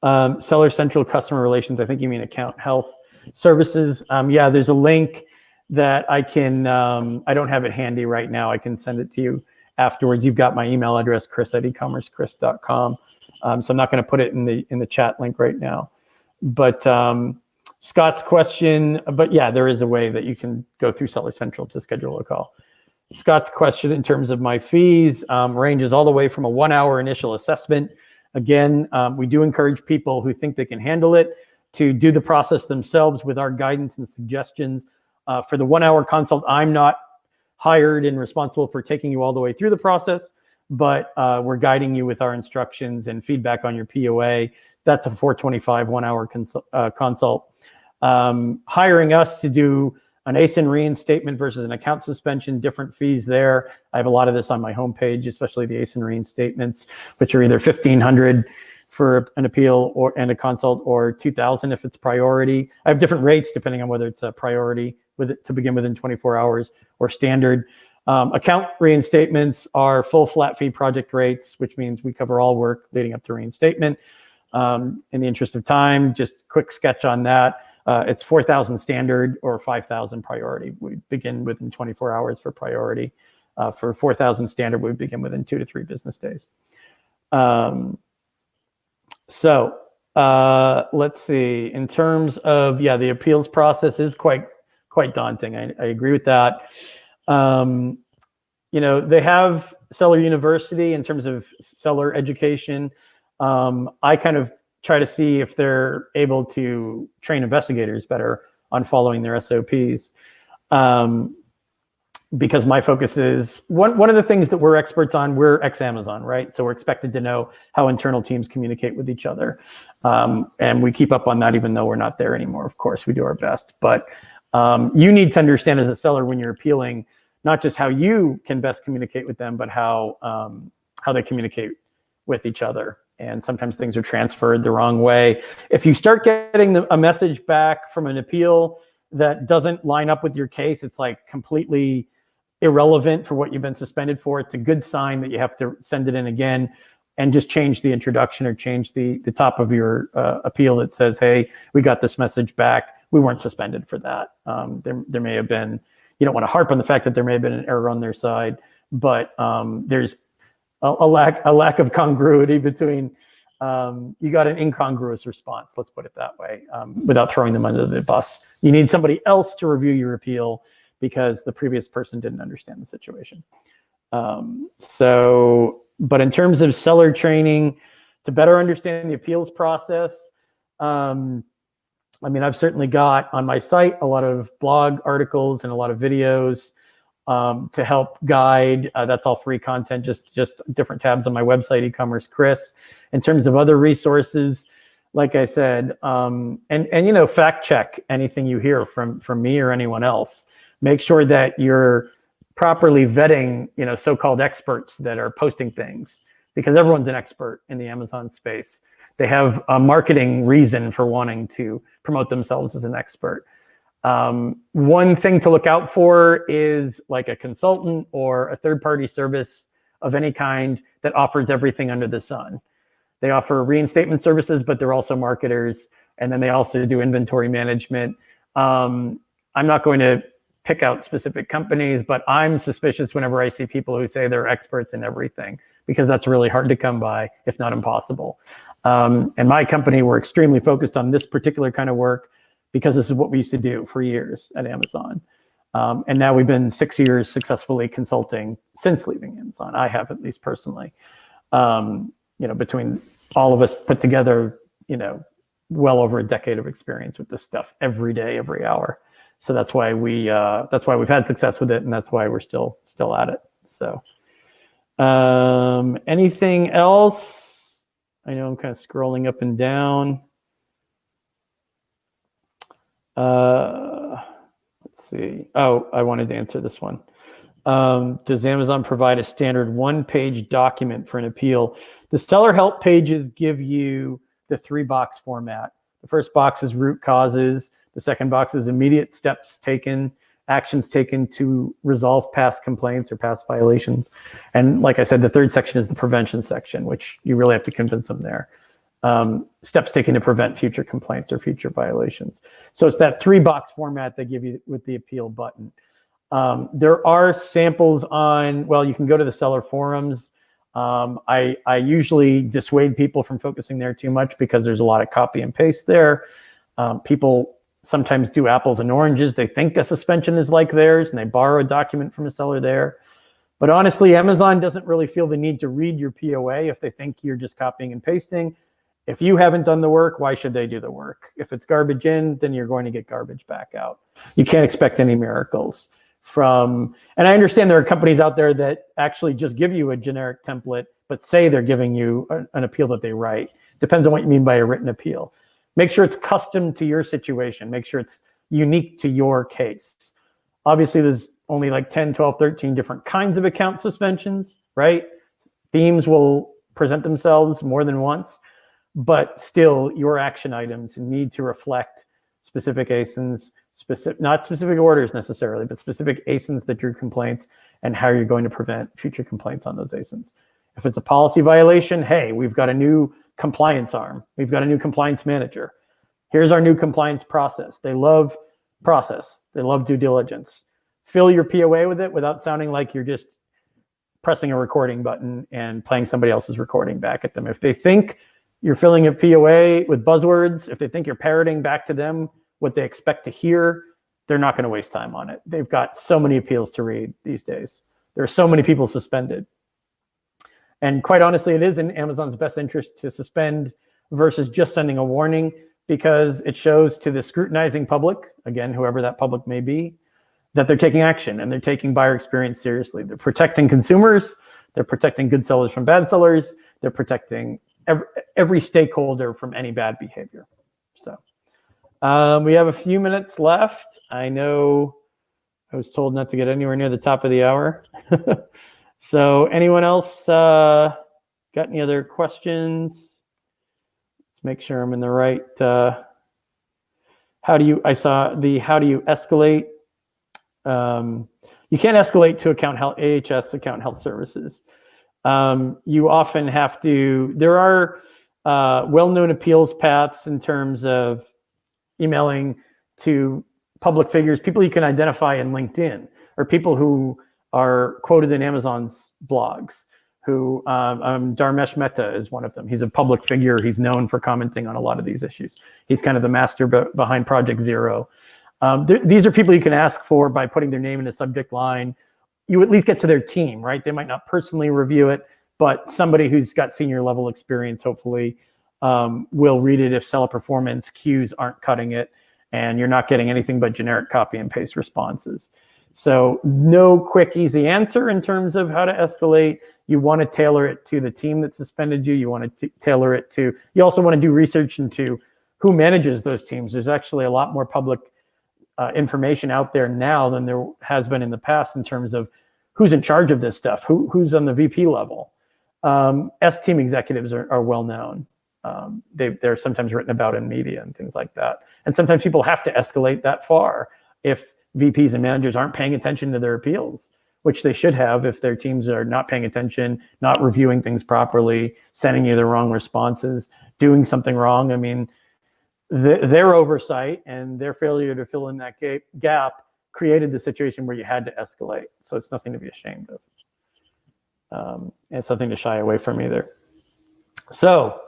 Speaker 1: Seller Central Customer Relations. I think you mean account health services. Yeah, there's a link that I can, I don't have it handy right now. I can send it to you afterwards. You've got my email address, chris@ecommerceChris.com. So I'm not going to put it in the chat link right now. But Scott's question, but yeah, there is a way that you can go through Seller Central to schedule a call. Scott's question in terms of my fees ranges all the way from a 1-hour initial assessment. Again, we do encourage people who think they can handle it to do the process themselves with our guidance and suggestions. For the 1 hour consult, I'm not hired and responsible for taking you all the way through the process, but we're guiding you with our instructions and feedback on your POA. That's a $425 1 hour consult. Hiring us to do an ASIN reinstatement versus an account suspension, different fees there. I have a lot of this on my homepage, especially the ASIN reinstatements, which are either $1,500 for an appeal and a consult, or $2,000 if it's priority. I have different rates depending on whether it's a priority with it to begin within 24 hours or standard. Account reinstatements are full flat fee project rates, which means we cover all work leading up to reinstatement. In the interest of time, just quick sketch on that. It's $4,000 standard or $5,000 priority. We begin within 24 hours for priority. For $4,000 standard, we begin within 2 to 3 business days. Let's see. In terms of, the appeals process is quite daunting. I agree with that. They have Seller University in terms of seller education. I kind of try to see if they're able to train investigators better on following their SOPs. Because my focus is, one of the things that we're experts on, we're ex-Amazon, right? So we're expected to know how internal teams communicate with each other. And we keep up on that even though we're not there anymore. Of course, we do our best. But you need to understand as a seller when you're appealing, not just how you can best communicate with them, but how they communicate with each other. And sometimes things are transferred the wrong way. If you start getting a message back from an appeal that doesn't line up with your case, it's like completely irrelevant for what you've been suspended for. It's a good sign that you have to send it in again and just change the introduction or change the top of your appeal that says, hey, we got this message back. We weren't suspended for that. There may have been, you don't want to harp on the fact that there may have been an error on their side, but there's a lack of congruity between, you got an incongruous response, let's put it that way, without throwing them under the bus. You need somebody else to review your appeal because the previous person didn't understand the situation. But in terms of seller training, to better understand the appeals process, I've certainly got on my site a lot of blog articles and a lot of videos to help guide. That's all free content, just different tabs on my website, ecommerceChris. In terms of other resources, like I said, and fact check anything you hear from me or anyone else. Make sure that you're properly vetting, so-called experts that are posting things, because everyone's an expert in the Amazon space. They have a marketing reason for wanting to promote themselves as an expert. One thing to look out for is like a consultant or a third-party service of any kind that offers everything under the sun. They offer reinstatement services, but they're also marketers, and then they also do inventory management. I'm not going to pick out specific companies, but I'm suspicious whenever I see people who say they're experts in everything, because that's really hard to come by, if not impossible. And my company, we're extremely focused on this particular kind of work because this is what we used to do for years at Amazon. And now we've been 6 years successfully consulting since leaving Amazon. I have, at least personally. Between all of us put together, well over a decade of experience with this stuff every day, every hour. So that's why we've had success with it, and that's why we're still at it. So, anything else? I know I'm kind of scrolling up and down. Let's see. Oh, I wanted to answer this one. Does Amazon provide a standard one-page document for an appeal? The seller help pages give you the 3-box format. The first box is root causes. The second box is immediate steps taken, actions taken to resolve past complaints or past violations. And like I said, the third section is the prevention section, which you really have to convince them there. Steps taken to prevent future complaints or future violations. So it's that 3-box format they give you with the appeal button. There are samples on, you can go to the seller forums. I usually dissuade people from focusing there too much because there's a lot of copy and paste there. People sometimes do apples and oranges. They think a suspension is like theirs and they borrow a document from a seller there. But honestly, Amazon doesn't really feel the need to read your POA if they think you're just copying and pasting. If you haven't done the work, why should they do the work? If it's garbage in, then you're going to get garbage back out. You can't expect any miracles and I understand there are companies out there that actually just give you a generic template, but say they're giving you an appeal that they write. Depends on what you mean by a written appeal. Make sure it's custom to your situation. Make sure it's unique to your case. Obviously, there's only like 10, 12, 13 different kinds of account suspensions, right? Themes will present themselves more than once, but still your action items need to reflect specific ASINs, not specific orders necessarily, but specific ASINs that drew complaints and how you're going to prevent future complaints on those ASINs. If it's a policy violation, hey, we've got a new compliance arm. We've got a new compliance manager. Here's our new compliance process. They love process. They love due diligence. Fill your POA with it without sounding like you're just pressing a recording button and playing somebody else's recording back at them. If they think you're filling a POA with buzzwords, if they think you're parroting back to them what they expect to hear, they're not going to waste time on it. They've got so many appeals to read these days. There are so many people suspended. And quite honestly, it is in Amazon's best interest to suspend versus just sending a warning, because it shows to the scrutinizing public, again, whoever that public may be, that they're taking action and they're taking buyer experience seriously. They're protecting consumers. They're protecting good sellers from bad sellers. They're protecting every stakeholder from any bad behavior. So we have a few minutes left. I know I was told not to get anywhere near the top of the hour. So anyone else got any other questions? Let's make sure I'm in the right. How do you escalate? You can't escalate to AHS, account health services. You often have to, there are well-known appeals paths in terms of emailing to public figures, people you can identify in LinkedIn, or people who are quoted in Amazon's blogs, who Dharmesh Mehta is one of them. He's a public figure. He's known for commenting on a lot of these issues. He's kind of the master behind Project Zero. These are people you can ask for by putting their name in a subject line. You at least get to their team, right? They might not personally review it, but somebody who's got senior level experience, hopefully, will read it if seller performance cues aren't cutting it and you're not getting anything but generic copy and paste responses. So no quick, easy answer in terms of how to escalate. You want to tailor it to the team that suspended you. You want to tailor it to, you also want to do research into who manages those teams. There's actually a lot more public information out there now than there has been in the past in terms of who's in charge of this stuff, who's on the VP level. S-team executives are well known. They're sometimes written about in media and things like that. And sometimes people have to escalate that far if VPs and managers aren't paying attention to their appeals, which they should have if their teams are not paying attention, not reviewing things properly, sending you the wrong responses, doing something wrong. I mean, their oversight and their failure to fill in that gap created the situation where you had to escalate. So it's nothing to be ashamed of. It's nothing to shy away from either. So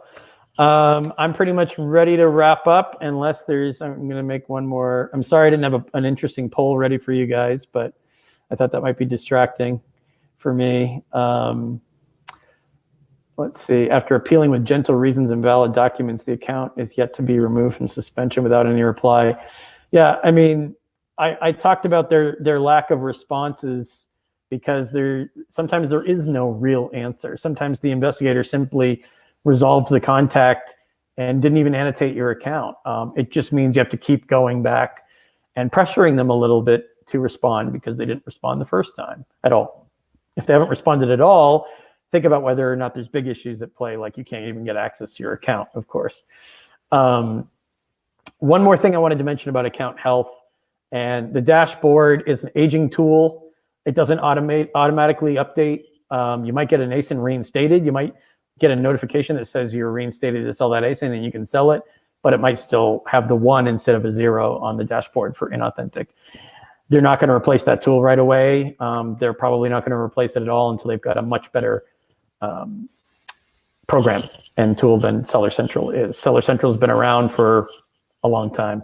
Speaker 1: I'm pretty much ready to wrap up unless I'm going to make one more. I'm sorry I didn't have an interesting poll ready for you guys, but I thought that might be distracting for me. Let's see. After appealing with gentle reasons and valid documents, the account is yet to be removed from suspension without any reply. Yeah, I mean, I talked about their lack of responses because sometimes there is no real answer. Sometimes the investigator simply resolved the contact and didn't even annotate your account. It just means you have to keep going back and pressuring them a little bit to respond because they didn't respond the first time at all. If they haven't responded at all, think about whether or not there's big issues at play, like you can't even get access to your account, of course. One more thing I wanted to mention about account health, and the dashboard is an aging tool. It doesn't automatically update. You might get an ASIN reinstated. You might get a notification that says you're reinstated to sell that ASIN and you can sell it, but it might still have the 1 instead of a 0 on the dashboard for inauthentic. They're not going to replace that tool right away. They're probably not going to replace it at all until they've got a much better program and tool than Seller Central is. Seller Central has been around for a long time.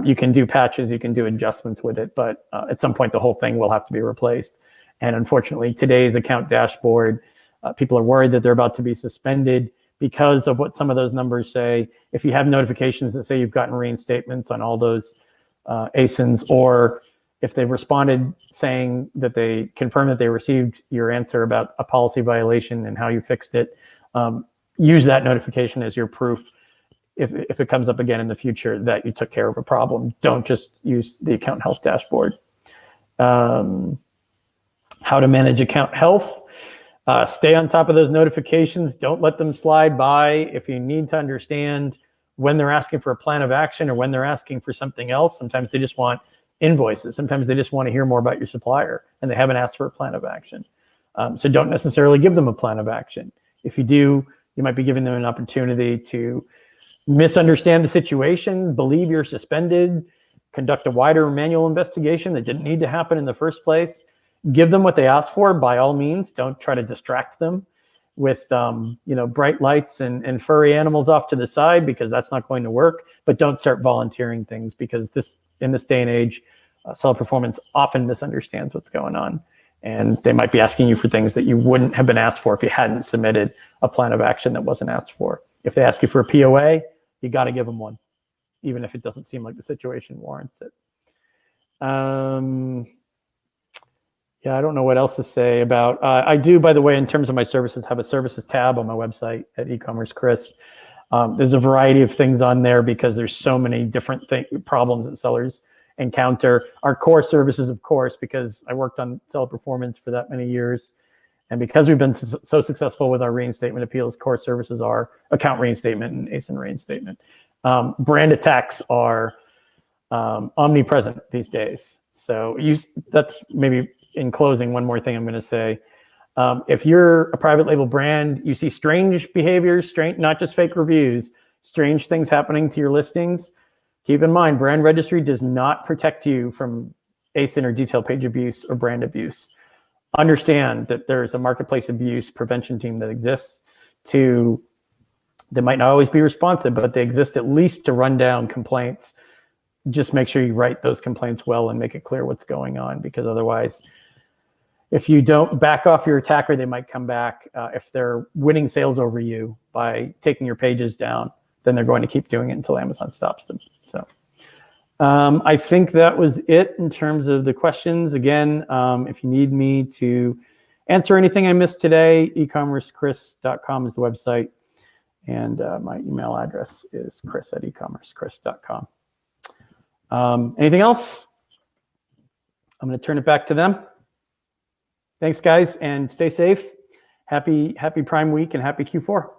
Speaker 1: You can do patches, you can do adjustments with it, but at some point the whole thing will have to be replaced. And unfortunately, today's account dashboard, people are worried that they're about to be suspended because of what some of those numbers say. If you have notifications that say you've gotten reinstatements on all those ASINs, or if they've responded saying that they confirm that they received your answer about a policy violation and how you fixed it, use that notification as your proof if it comes up again in the future that you took care of a problem. Don't just use the account health dashboard. How to manage account health. Stay on top of those notifications. Don't let them slide by. If you need to understand when they're asking for a plan of action or when they're asking for something else, sometimes they just want invoices. Sometimes they just want to hear more about your supplier and they haven't asked for a plan of action. So don't necessarily give them a plan of action. If you do, you might be giving them an opportunity to misunderstand the situation, believe you're suspended, conduct a wider manual investigation that didn't need to happen in the first place. Give them what they asked for by all means. Don't try to distract them with bright lights and furry animals off to the side, because that's not going to work. But don't start volunteering things, because in this day and age, seller performance often misunderstands what's going on. And they might be asking you for things that you wouldn't have been asked for if you hadn't submitted a plan of action that wasn't asked for. If they ask you for a POA, you got to give them one, even if it doesn't seem like the situation warrants it. Yeah, I don't know what else to say about. I do, by the way, in terms of my services, have a services tab on my website at ecommerceChris. There's a variety of things on there because there's so many different problems that sellers encounter. Our core services, of course, because I worked on seller performance for that many years, and because we've been so successful with our reinstatement appeals, core services are account reinstatement and ASIN reinstatement. Brand attacks are omnipresent these days. So that's maybe, in closing, one more thing I'm going to say. If you're a private label brand, you see strange behaviors, not just fake reviews, strange things happening to your listings, keep in mind, brand registry does not protect you from ASIN or detail page abuse or brand abuse. Understand that there's a marketplace abuse prevention team that exists they might not always be responsive, but they exist at least to run down complaints. Just make sure you write those complaints well and make it clear what's going on, because otherwise, if you don't back off your attacker, they might come back. If they're winning sales over you by taking your pages down, then they're going to keep doing it until Amazon stops them. So I think that was it in terms of the questions. Again, if you need me to answer anything I missed today, ecommercechris.com is the website. And my email address is chris@ecommercechris.com. Anything else? I'm going to turn it back to them. Thanks, guys, and stay safe. Happy Prime Week and happy Q4.